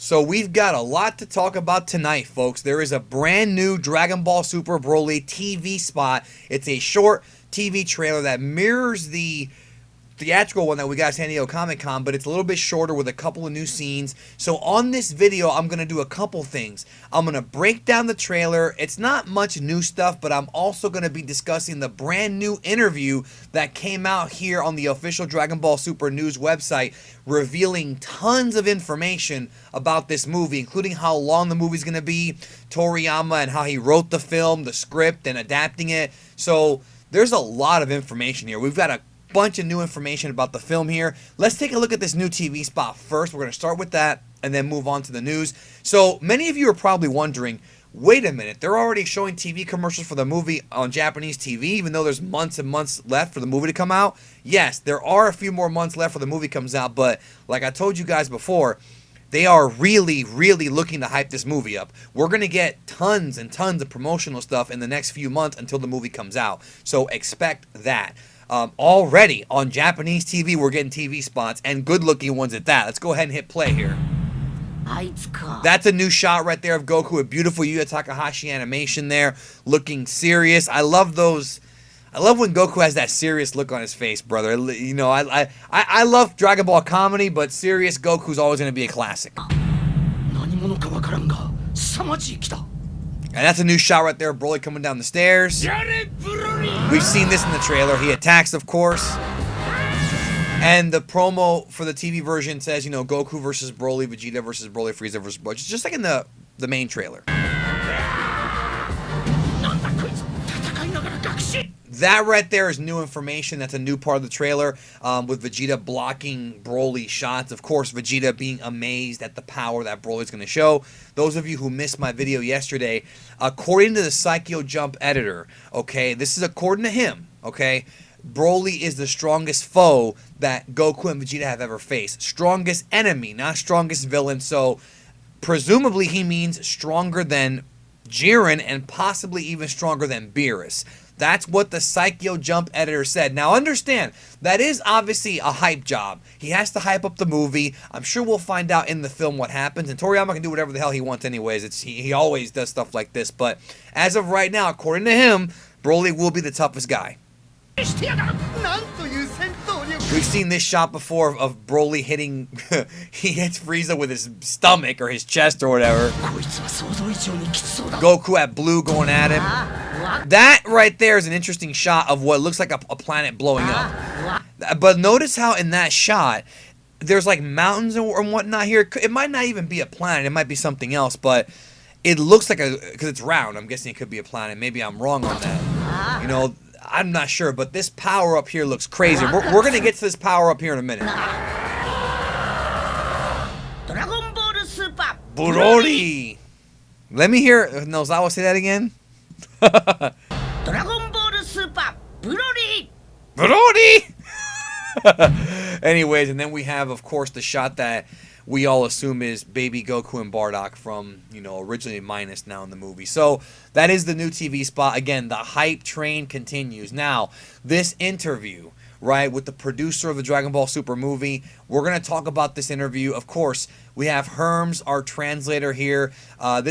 So we've got a lot to talk about tonight, folks. There is a brand new Dragon Ball Super Broly TV spot. It's a short TV trailer that mirrors the theatrical one that we got at San Diego Comic-Con, but it's a little bit shorter with a couple of new scenes. So on this video, I'm going to do a couple things. I'm going to break down the trailer. It's not much new stuff, but I'm also going to be discussing the brand new interview that came out here on the official Dragon Ball Super News website, revealing tons of information about this movie, including how long the movie's going to be, Toriyama and how he wrote the film, the script, and adapting it. So there's a lot of information here. We've got a bunch of new information about the film here. Let's take a look at this new TV spot first. We're going to start with that and then move on to the news. So many of you are probably wondering, wait a minute, they're already showing TV commercials for the movie on Japanese TV, even though there's months and months left for the movie to come out? Yes, there are a few more months left for the movie comes out, but like I told you guys before, they are really, really looking to hype this movie up. We're going to get tons and tons of promotional stuff in the next few months until the movie comes out. So expect that. Already on Japanese TV, we're getting TV spots, and good-looking ones at that. Let's go ahead and hit play here. That's a new shot right there of Goku, a beautiful Yuya Takahashi animation there, looking serious. I love those. I love when Goku has that serious look on his face, brother. You know, I love Dragon Ball comedy, but serious Goku's always going to be a classic. And that's a new shot right there of Broly coming down the stairs. We've seen this in the trailer. He attacks, of course. And the promo for the TV version says, you know, Goku versus Broly, Vegeta versus Broly, Frieza versus Broly. Just like in the main trailer. That right there is new information. That's a new part of the trailer, with Vegeta blocking Broly shots. Of course, Vegeta being amazed at the power that Broly's going to show. Those of you who missed my video yesterday, according to the Psycho Jump editor, okay, this is according to him, okay, Broly is the strongest foe that Goku and Vegeta have ever faced. Strongest enemy, not strongest villain. So, presumably he means stronger than Jiren and possibly even stronger than Beerus. That's what the Psycho Jump editor said. Now understand, that is obviously a hype job. He has to hype up the movie. I'm sure we'll find out in the film what happens. And Toriyama can do whatever the hell he wants anyways. He always does stuff like this. But as of right now, according to him, Broly will be the toughest guy. We've seen this shot before of Broly hitting, he hits Frieza with his stomach or his chest or whatever. Goku at blue going at him. That right there is an interesting shot of what looks like a planet blowing up. But notice how in that shot, there's like mountains and whatnot here. It might not even be a planet. It might be something else, but it looks like because it's round, I'm guessing it could be a planet. Maybe I'm wrong on that. You know, I'm not sure, but this power up here looks crazy. We're going to get to this power up here in a minute. Broly! Let me hear Nozawa say that again. Broly! Anyways, and then we have, of course, the shot that we all assume is baby Goku and Bardock from, you know, originally minus now in the movie. So that is the new TV spot. Again, the hype train continues. Now, this interview, right, with the producer of the Dragon Ball Super movie, we're going to talk about this interview. Of course, we have Herms, our translator here. I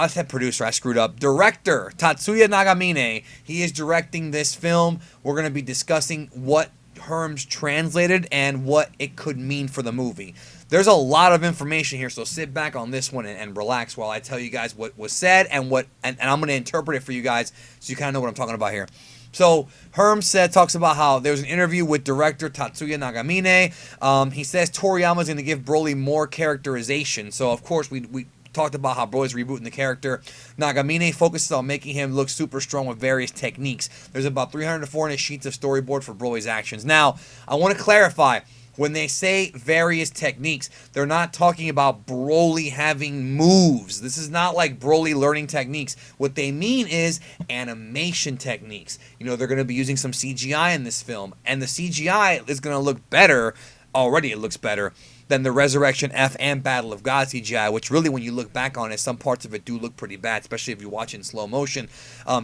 said producer, I screwed up. Director, Tatsuya Nagamine. He is directing this film. We're going to be discussing what Herms translated and what it could mean for the movie. There's a lot of information here, so sit back on this one and relax while I tell you guys what was said and I'm going to interpret it for you guys so you kind of know what I'm talking about here. So Herms talks about how there's an interview with director Tatsuya Nagamine. He says Toriyama's going to give Broly more characterization. So of course we talked about how Broly's rebooting the character. Nagamine focuses on making him look super strong with various techniques. There's about 300 to 400 sheets of storyboard for Broly's actions. Now, I want to clarify. When they say various techniques, they're not talking about Broly having moves. This is not like Broly learning techniques. What they mean is animation techniques. You know, they're going to be using some CGI in this film. And the CGI is going to look better. Already it looks better than the Resurrection F and Battle of God CGI, which really, when you look back on it, some parts of it do look pretty bad, especially if you watch it in slow motion.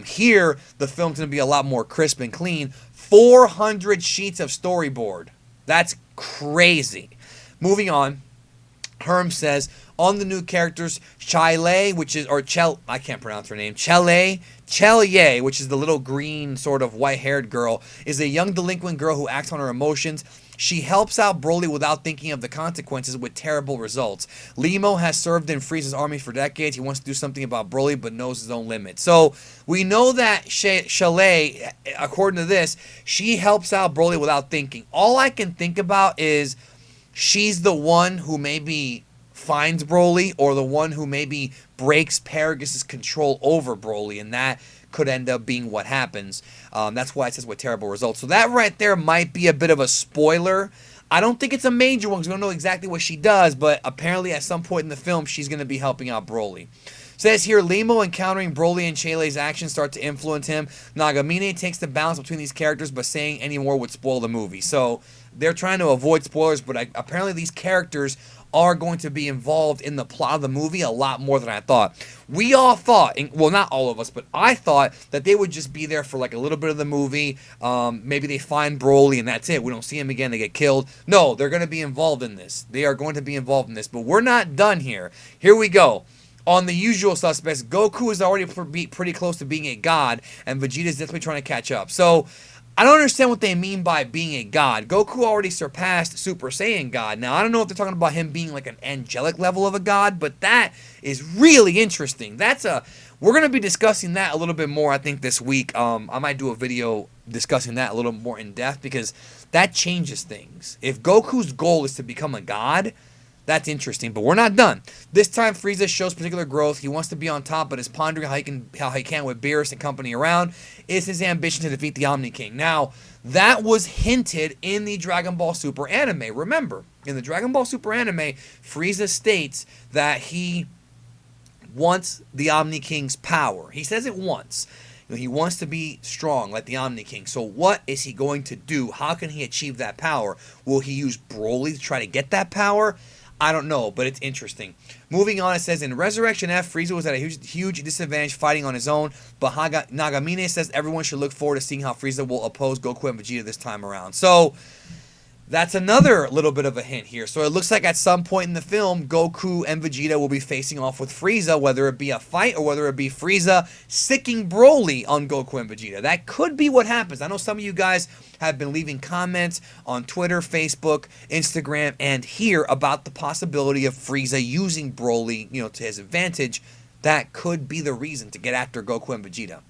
Here, the film's going to be a lot more crisp and clean. 400 sheets of storyboard. That's crazy. Moving on, Herm says, On the new characters, Chile, which is, or Chel, I can't pronounce her name, Chelie, which is the little green sort of white-haired girl, is a young delinquent girl who acts on her emotions. She helps out Broly without thinking of the consequences with terrible results. Limo has served in Frieza's army for decades. He wants to do something about Broly but knows his own limits. So we know that Chalet, according to this, she helps out Broly without thinking. All I can think about is she's the one who maybe finds Broly, or the one who maybe breaks Paragus' control over Broly, and that could end up being what happens. That's why it says with terrible results. So that right there might be a bit of a spoiler. I don't think it's a major one because we don't know exactly what she does, but apparently at some point in the film, she's going to be helping out Broly. Says here, Limo encountering Broly and Chele's actions start to influence him. Nagamine takes the balance between these characters, but saying any more would spoil the movie. So they're trying to avoid spoilers, but apparently these characters are going to be involved in the plot of the movie a lot more than I thought. We all thought, well, not all of us, but I thought that they would just be there for like a little bit of the movie. Maybe they find Broly and that's it. We don't see him again. They get killed. No, they're going to be involved in this. They are going to be involved in this, but we're not done here. Here we go. On the usual suspects, Goku is already pretty close to being a god, and Vegeta is definitely trying to catch up. So I don't understand what they mean by being a god. Goku already surpassed Super Saiyan God. Now, I don't know if they're talking about him being like an angelic level of a god, but that is really interesting. We're going to be discussing that a little bit more, I think, this week. I might do a video discussing that a little more in depth because that changes things. If Goku's goal is to become a god, that's interesting, but we're not done. This time, Frieza shows particular growth. He wants to be on top, but is pondering how he can with Beerus and company around. Is his ambition to defeat the Omni King. Now, that was hinted in the Dragon Ball Super anime. Remember, in the Dragon Ball Super anime, Frieza states that he wants the Omni King's power. He says it once. He wants to be strong like the Omni King. So what is he going to do? How can he achieve that power? Will he use Broly to try to get that power? I don't know, but it's interesting. Moving on, it says, in Resurrection F, Frieza was at a huge disadvantage fighting on his own, but Nagamine says everyone should look forward to seeing how Frieza will oppose Goku and Vegeta this time around. So that's another little bit of a hint here. So it looks like at some point in the film, Goku and Vegeta will be facing off with Frieza, whether it be a fight or whether it be Frieza sicking Broly on Goku and Vegeta. That could be what happens. I know some of you guys have been leaving comments on Twitter, Facebook, Instagram, and here about the possibility of Frieza using Broly, to his advantage. That could be the reason to get after Goku and Vegeta.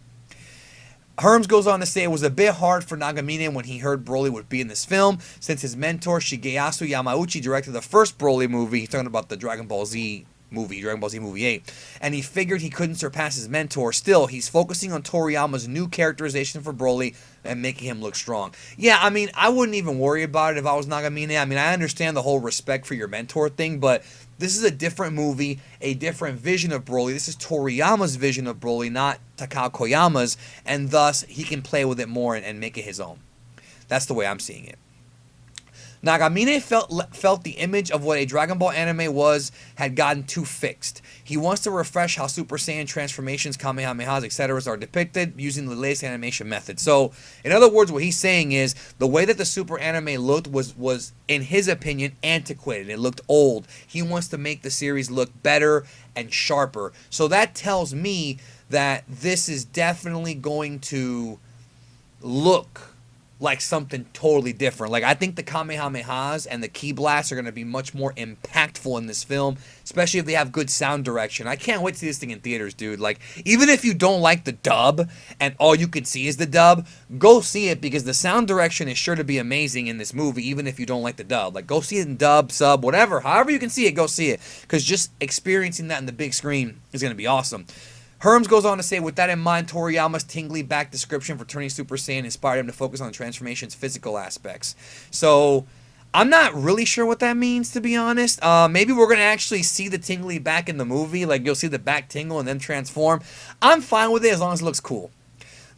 Herms goes on to say it was a bit hard for Nagamine when he heard Broly would be in this film, since his mentor Shigeyasu Yamauchi directed the first Broly movie. He's talking about the Dragon Ball Z movie 8, and he figured he couldn't surpass his mentor. Still, he's focusing on Toriyama's new characterization for Broly and making him look strong. Yeah, I mean, I wouldn't even worry about it if I was Nagamine. I mean, I understand the whole respect for your mentor thing, but this is a different movie, a different vision of Broly. This is Toriyama's vision of Broly, not Takao Koyama's, and thus he can play with it more and make it his own. That's the way I'm seeing it. Nagamine felt the image of what a Dragon Ball anime had gotten too fixed. He wants to refresh how Super Saiyan transformations, Kamehamehas, etc. are depicted using the latest animation method. So, in other words, what he's saying is the way that the Super anime looked was, in his opinion, antiquated. It looked old. He wants to make the series look better and sharper. So that tells me that this is definitely going to look like something totally different. Like, I think the Kamehamehas and the Ki Blasts are going to be much more impactful in this film, especially if they have good sound direction. I can't wait to see this thing in theaters, dude. Like, even if you don't like the dub and all you can see is the dub, go see it because the sound direction is sure to be amazing in this movie, even if you don't like the dub. Like, go see it in dub, sub, whatever. However you can see it, go see it, because just experiencing that in the big screen is going to be awesome. Herms goes on to say, with that in mind, Toriyama's tingly back description for turning Super Saiyan inspired him to focus on the transformation's physical aspects. So, I'm not really sure what that means, to be honest. Maybe we're going to actually see the tingly back in the movie. Like, you'll see the back tingle and then transform. I'm fine with it as long as it looks cool.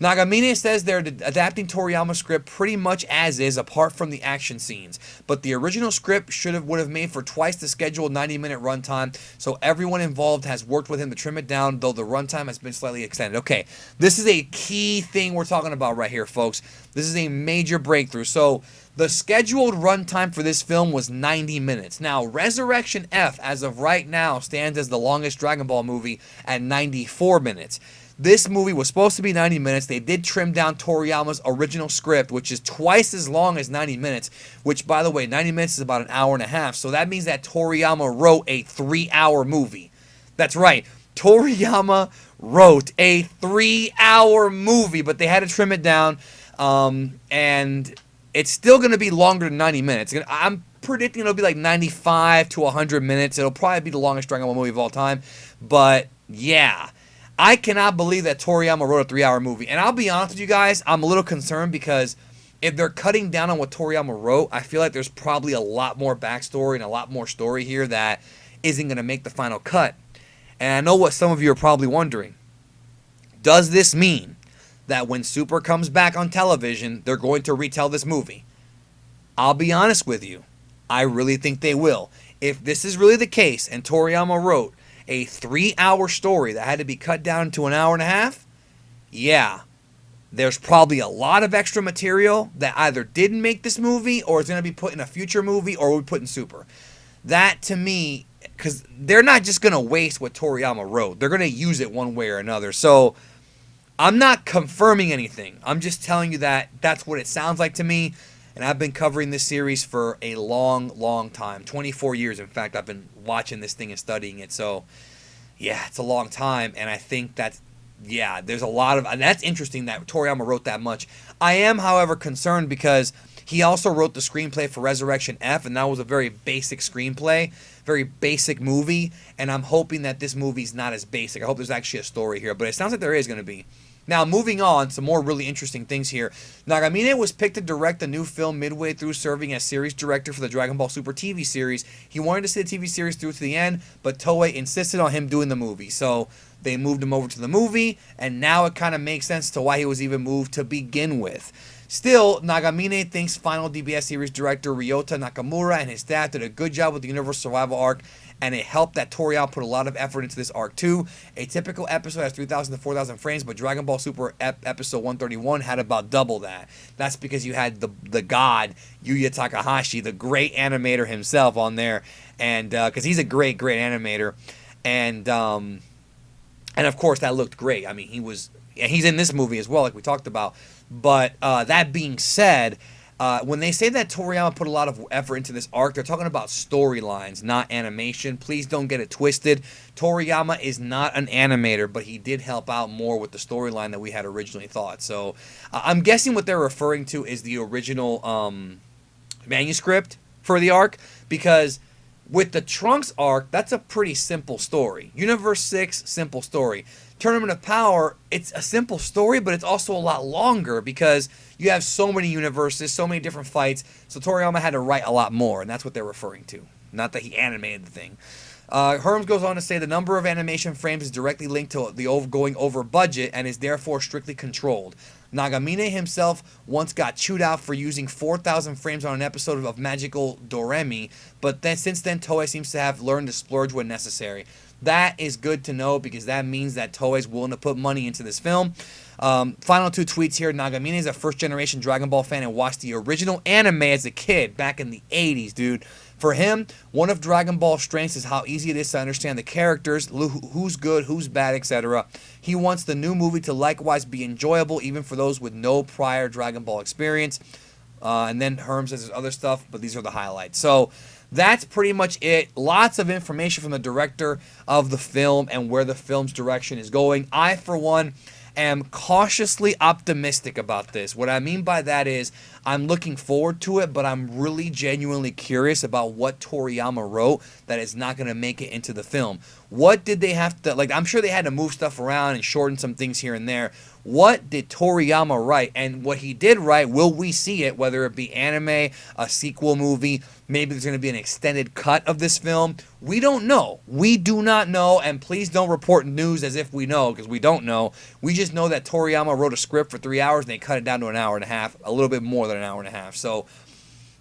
Nagamine says they're adapting Toriyama's script pretty much as is, apart from the action scenes. But the original script would have made for twice the scheduled 90-minute runtime, so everyone involved has worked with him to trim it down, though the runtime has been slightly extended. Okay, this is a key thing we're talking about right here, folks. This is a major breakthrough. So The scheduled runtime for this film was 90 minutes. Now, Resurrection F, as of right now, stands as the longest Dragon Ball movie at 94 minutes. This movie was supposed to be 90 minutes. They did trim down Toriyama's original script, which is twice as long as 90 minutes, which, by the way, 90 minutes is about an hour and a half. So that means that Toriyama wrote a 3-hour movie. That's right. Toriyama wrote a 3-hour movie, but they had to trim it down. And it's still going to be longer than 90 minutes. I'm predicting it'll be like 95 to 100 minutes. It'll probably be the longest Dragon Ball movie of all time. But, yeah. I cannot believe that Toriyama wrote a 3-hour movie. And I'll be honest with you guys, I'm a little concerned because if they're cutting down on what Toriyama wrote, I feel like there's probably a lot more backstory and a lot more story here that isn't going to make the final cut. And I know what some of you are probably wondering. Does this mean that when Super comes back on television, they're going to retell this movie? I'll be honest with you. I really think they will. If this is really the case and Toriyama wrote a 3-hour story that had to be cut down to an hour and a half, yeah, there's probably a lot of extra material that either didn't make this movie or is going to be put in a future movie or will be put in Super. That, to me, because they're not just going to waste what Toriyama wrote. They're going to use it one way or another. So I'm not confirming anything. I'm just telling you that that's what it sounds like to me. And I've been covering this series for a long, long time. 24 years, in fact, I've been watching this thing and studying it. So, yeah, it's a long time. And I think that, yeah, there's a lot of... And that's interesting that Toriyama wrote that much. I am, however, concerned because he also wrote the screenplay for Resurrection F. And that was a very basic screenplay. Very basic movie. And I'm hoping that this movie's not as basic. I hope there's actually a story here. But it sounds like there is going to be. Now, moving on, some more really interesting things here. Nagamine was picked to direct the new film midway through serving as series director for the Dragon Ball Super TV series. He wanted to see the TV series through to the end, but Toei insisted on him doing the movie. So they moved him over to the movie, and now it kind of makes sense to why he was even moved to begin with. Still, Nagamine thinks final DBS series director Ryota Nakamura and his staff did a good job with the Universal Survival arc, and it helped that Toriyama put a lot of effort into this arc too. A typical episode has 3,000 to 4,000 frames, but Dragon Ball Super episode 131 had about double that. That's because you had the god Yuya Takahashi, the great animator himself, on there, and because he's a great animator, and of course that looked great. I mean, he's in this movie as well, like we talked about. But that being said, when they say that Toriyama put a lot of effort into this arc, they're talking about storylines, not animation. Please don't get it twisted. Toriyama is not an animator, but he did help out more with the storyline that we had originally thought. So I'm guessing what they're referring to is the original manuscript for the arc, because with the Trunks arc, that's a pretty simple story. Universe 6, simple story. Tournament of Power, it's a simple story, but it's also a lot longer because you have so many universes, so many different fights. So Toriyama had to write a lot more, and that's what they're referring to. Not that he animated the thing. Herms goes on to say the number of animation frames is directly linked to the going over budget and is therefore strictly controlled. Nagamine himself once got chewed out for using 4,000 frames on an episode of Magical Doremi, but then since then Toei seems to have learned to splurge when necessary. That is good to know because that means that Toei is willing to put money into this film. Final two tweets here. Nagamine is a first-generation Dragon Ball fan and watched the original anime as a kid back in the 80s, dude. For him, one of Dragon Ball's strengths is how easy it is to understand the characters, who's good, who's bad, etc. He wants the new movie to likewise be enjoyable, even for those with no prior Dragon Ball experience. And then Herm says there's other stuff, but these are the highlights. So that's pretty much it. Lots of information from the director of the film and where the film's direction is going. I, for one, am cautiously optimistic about this. What I mean by that is I'm looking forward to it, but I'm really genuinely curious about what Toriyama wrote that is not going to make it into the film. What did they have to, like, I'm sure they had to move stuff around and shorten some things here and there. What did Toriyama write? And what he did write, will we see it, whether it be anime, a sequel movie, maybe there's going to be an extended cut of this film? We don't know. We do not know, and please don't report news as if we know, because we don't know. We just know that Toriyama wrote a script for 3 hours, and they cut it down to an hour and a half, a little bit more than an hour and a half. So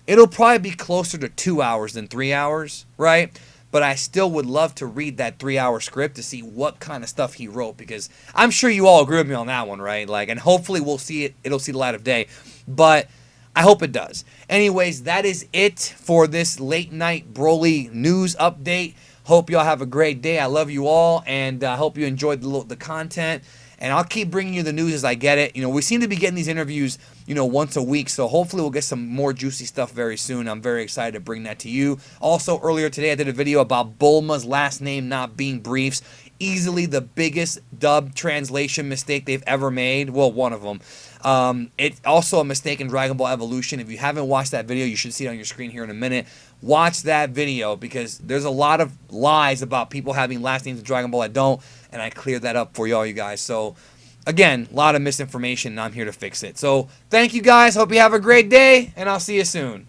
it'll probably be closer to 2 hours than 3 hours, right? But I still would love to read that 3-hour script to see what kind of stuff he wrote, because I'm sure you all agree with me on that one, right? Like, and hopefully we'll see it. It'll see the light of day. But I hope it does. Anyways, that is it for this late night Broly news update. Hope y'all have a great day. I love you all, and I hope you enjoyed the content. And I'll keep bringing you the news as I get it. We seem to be getting these interviews, once a week. So hopefully we'll get some more juicy stuff very soon. I'm very excited to bring that to you. Also, earlier today, I did a video about Bulma's last name not being Briefs. Easily the biggest dub translation mistake they've ever made. Well, one of them. It's also a mistake in Dragon Ball Evolution. If you haven't watched that video, you should see it on your screen here in a minute. Watch that video because there's a lot of lies about people having last names in Dragon Ball that don't, and I cleared that up for y'all, you guys. So, again, a lot of misinformation, and I'm here to fix it. So, thank you guys. Hope you have a great day, and I'll see you soon.